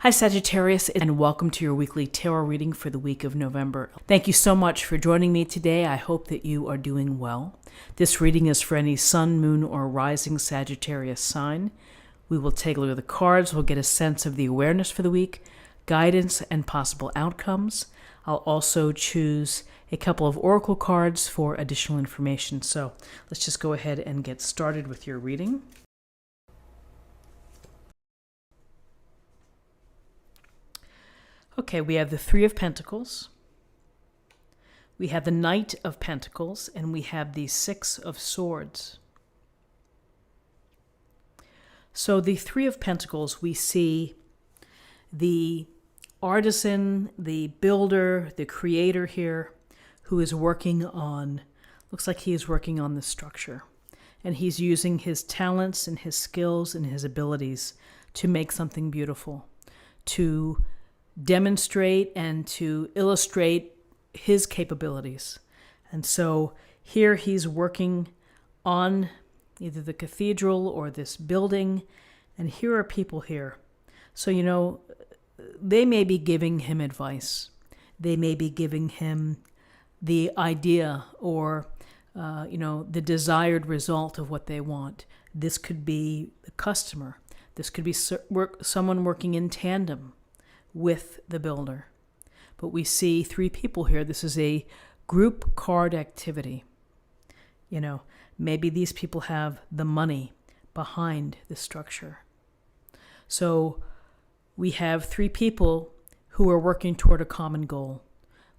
Hi Sagittarius, and welcome to your weekly tarot reading for the week of November. Thank you so much for joining me today. I hope that you are doing well. This reading is for any sun, moon, or rising Sagittarius sign. We will take a look at the cards. We'll get a sense of the awareness for the week, guidance, and possible outcomes. I'll also choose a couple of oracle cards for additional information. So let's just go ahead and get started with your reading. Okay, we have the Three of Pentacles, we have the Knight of Pentacles, and we have the Six of Swords. So the Three of Pentacles, we see the artisan, the builder, the creator here, who is working on, looks like he is working on the structure. And he's using his talents and his skills and his abilities to make something beautiful, to demonstrate and to illustrate his capabilities. And so here he's working on either the cathedral or this building, and here are people here. So, they may be giving him advice. They may be giving him the idea or, the desired result of what they want. This could be the customer. This could be someone working in tandem with the builder. But we see three people here. This is a group card activity. Maybe these people have the money behind the structure. So we have three people who are working toward a common goal,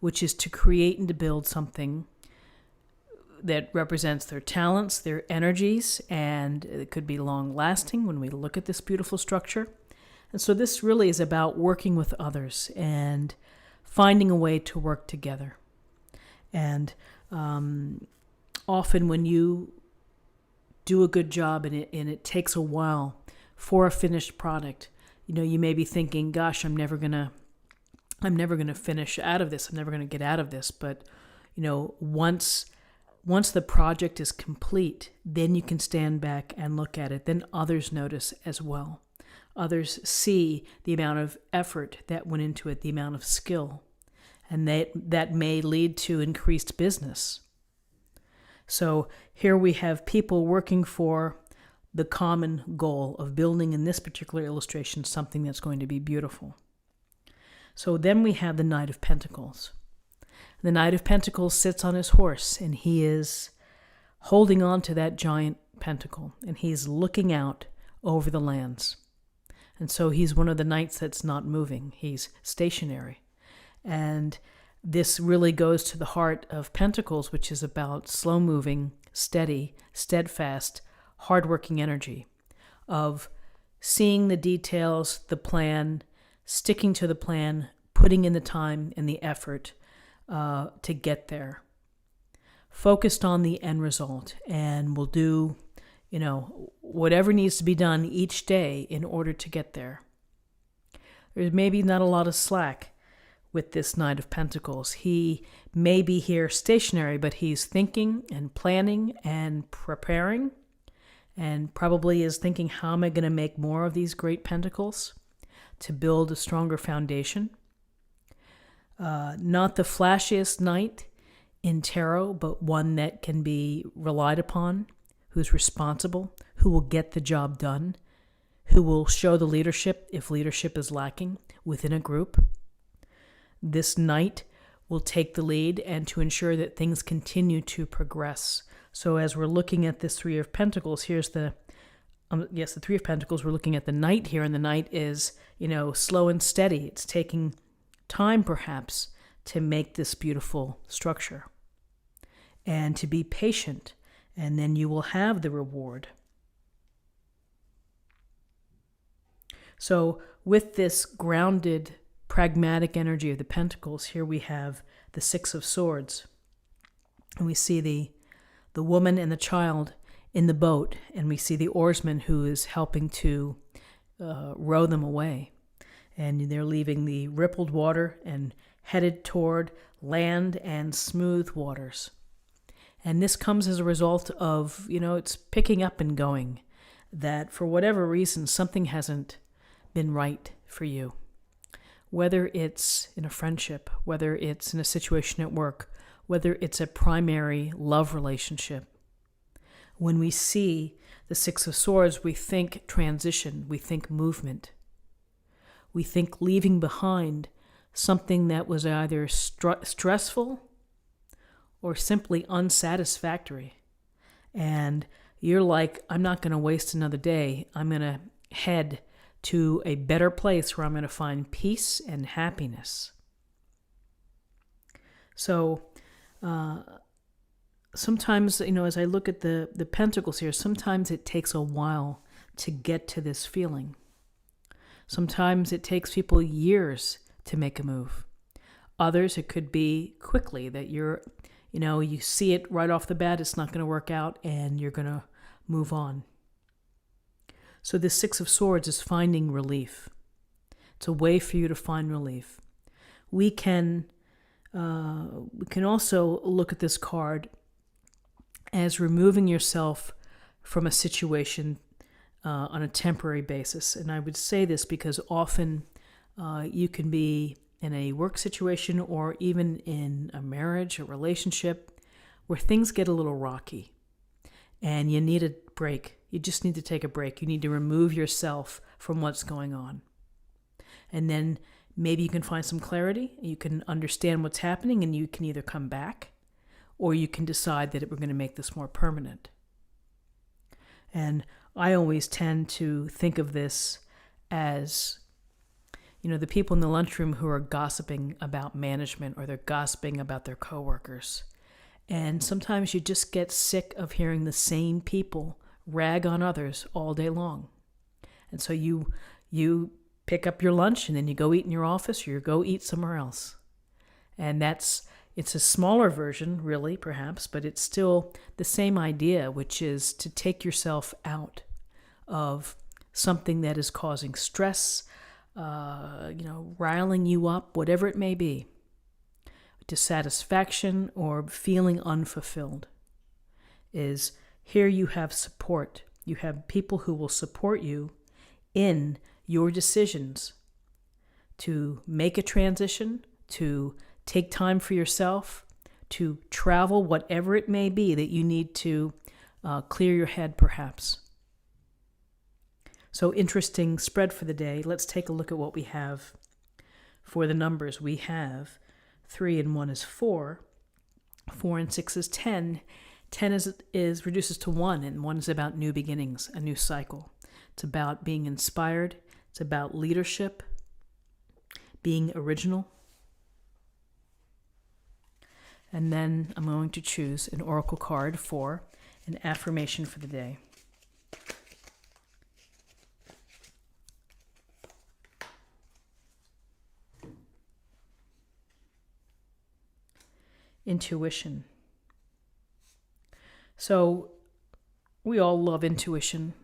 which is to create and to build something that represents their talents, their energies, and it could be long lasting when we look at this beautiful structure. And so this really is about working with others and finding a way to work together. And often when you do a good job and it takes a while for a finished product, you may be thinking, gosh, I'm never gonna finish out of this. I'm never gonna get out of this. But once the project is complete, then you can stand back and look at it. Then others notice as well. Others see the amount of effort that went into it, the amount of skill, and that may lead to increased business. So here we have people working for the common goal of building, in this particular illustration, something that's going to be beautiful. So then we have the Knight of Pentacles. The Knight of Pentacles sits on his horse, and he is holding on to that giant pentacle, and he's looking out over the lands. And so he's one of the knights that's not moving. He's stationary. And this really goes to the heart of Pentacles, which is about slow-moving, steady, steadfast, hardworking energy of seeing the details, the plan, sticking to the plan, putting in the time and the effort to get there. Focused on the end result, and will do whatever needs to be done each day in order to get there. There's maybe not a lot of slack with this Knight of Pentacles. He may be here stationary, but he's thinking and planning and preparing, and probably is thinking, how am I going to make more of these great pentacles to build a stronger foundation? Not the flashiest knight in tarot, but one that can be relied upon, who's responsible, who will get the job done, who will show the leadership if leadership is lacking within a group. This knight will take the lead and to ensure that things continue to progress. So as we're looking at this Three of Pentacles, here's the Three of Pentacles, we're looking at the knight here, and the knight is, slow and steady. It's taking time perhaps to make this beautiful structure and to be patient, and then you will have the reward. So with this grounded, pragmatic energy of the Pentacles, here we have the Six of Swords. And we see the woman and the child in the boat, and we see the oarsman who is helping to row them away. And they're leaving the rippled water and headed toward land and smooth waters. And this comes as a result of, it's picking up and going, that for whatever reason, something hasn't been right for you. whether it's in a friendship, whether it's in a situation at work, whether it's a primary love relationship. When we see the Six of Swords, we think transition, we think movement. We think leaving behind something that was either stressful or simply unsatisfactory. And you're like, I'm not going to waste another day. I'm going to head to a better place where I'm going to find peace and happiness. So sometimes, as I look at the Pentacles here, sometimes it takes a while to get to this feeling. Sometimes it takes people years to make a move. Others, it could be quickly that you see it right off the bat, it's not going to work out, and you're going to move on. So this Six of Swords is finding relief. It's a way for you to find relief. We can also look at this card as removing yourself from a situation on a temporary basis. And I would say this because often you can be in a work situation or even in a marriage, a relationship, where things get a little rocky and you need a break. You just need to take a break. You need to remove yourself from what's going on. And then maybe you can find some clarity. You can understand what's happening and you can either come back or you can decide that we're going to make this more permanent. And I always tend to think of this as, the people in the lunchroom who are gossiping about management or they're gossiping about their coworkers. And sometimes you just get sick of hearing the same people rag on others all day long. And so you pick up your lunch and then you go eat in your office or you go eat somewhere else. And it's a smaller version, really, perhaps, but it's still the same idea, which is to take yourself out of something that is causing stress, riling you up, whatever it may be, dissatisfaction or feeling unfulfilled. Is here you have support. You have people who will support you in your decisions to make a transition, to take time for yourself, to travel, whatever it may be that you need to clear your head, perhaps. So interesting spread for the day. Let's take a look at what we have for the numbers. We have 3 and 1 is 4. 4 and 6 is 10. 10 is reduces to 1, and 1 is about new beginnings, a new cycle. It's about being inspired. It's about leadership, being original. And then I'm going to choose an oracle card for an affirmation for the day. Intuition. So we all love intuition.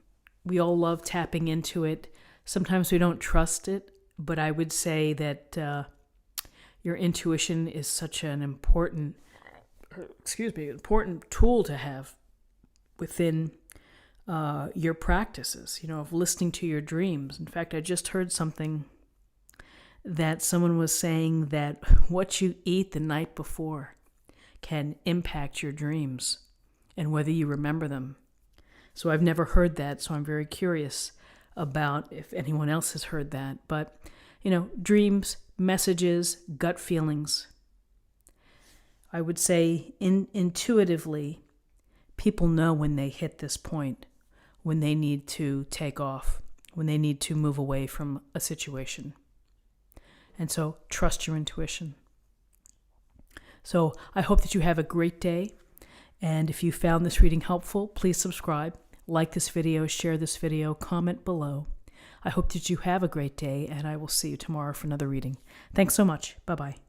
We all love tapping into it. Sometimes we don't trust it, but I would say that your intuition is such an important tool to have within your practices, of listening to your dreams. In fact, I just heard something that someone was saying that what you eat the night before can impact your dreams and whether you remember them. So I've never heard that, so I'm very curious about if anyone else has heard that. But, dreams, messages, gut feelings. I would say intuitively, people know when they hit this point, when they need to take off, when they need to move away from a situation. And so trust your intuition. So I hope that you have a great day. And if you found this reading helpful, please subscribe, like this video, share this video, comment below. I hope that you have a great day, and I will see you tomorrow for another reading. Thanks so much. Bye-bye.